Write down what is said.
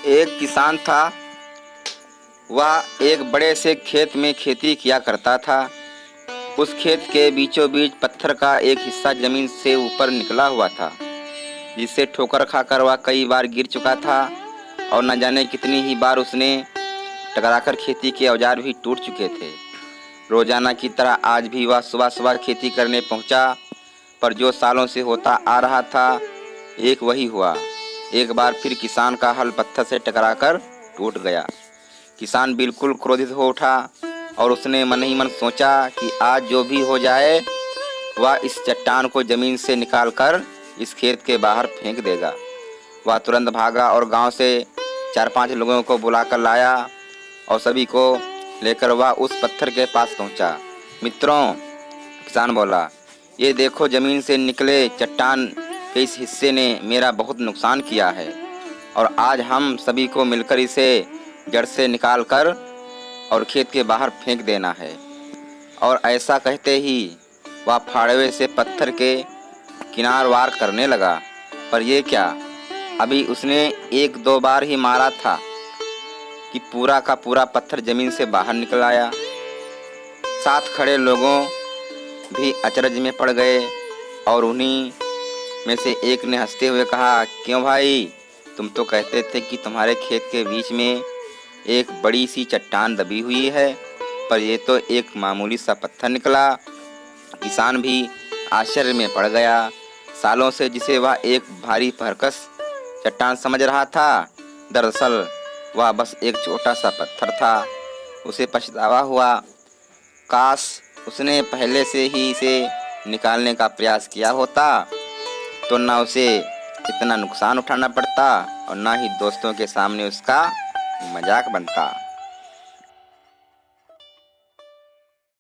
एक किसान था। वह एक बड़े से खेत में खेती किया करता था। उस खेत के बीचों बीच पत्थर का एक हिस्सा जमीन से ऊपर निकला हुआ था, जिससे ठोकर खाकर वह कई बार गिर चुका था और न जाने कितनी ही बार उसने टकराकर खेती के औजार भी टूट चुके थे। रोजाना की तरह आज भी वह सुबह सुबह खेती करने पहुंचा, पर जो सालों से होता आ रहा था एक वही हुआ। एक बार फिर किसान का हल पत्थर से टकराकर टूट गया। किसान बिल्कुल क्रोधित हो उठा और उसने मन ही मन सोचा कि आज जो भी हो जाए वह इस चट्टान को जमीन से निकालकर इस खेत के बाहर फेंक देगा। वह तुरंत भागा और गांव से 4-5 लोगों को बुलाकर लाया और सभी को लेकर वह उस पत्थर के पास पहुंचा। मित्रों, किसान बोला, ये देखो, जमीन से निकले चट्टान के इस हिस्से ने मेरा बहुत नुकसान किया है और आज हम सभी को मिलकर इसे जड़ से निकालकर और खेत के बाहर फेंक देना है। और ऐसा कहते ही वह फाड़वे से पत्थर के किनार वार करने लगा। पर यह क्या, अभी उसने 1-2 बार ही मारा था कि पूरा का पूरा पत्थर जमीन से बाहर निकल आया। साथ खड़े लोगों भी अचरज में पड़ गए और उन्हीं में से एक ने हंसते हुए कहा, क्यों भाई, तुम तो कहते थे कि तुम्हारे खेत के बीच में एक बड़ी सी चट्टान दबी हुई है, पर यह तो एक मामूली सा पत्थर निकला। किसान भी आश्चर्य में पड़ गया। सालों से जिसे वह एक भारी भरकस चट्टान समझ रहा था, दरअसल वह बस एक छोटा सा पत्थर था। उसे पछतावा हुआ, काश उसने पहले से ही इसे निकालने का प्रयास किया होता तो ना उसे इतना नुकसान उठाना पड़ता और ना ही दोस्तों के सामने उसका मजाक बनता।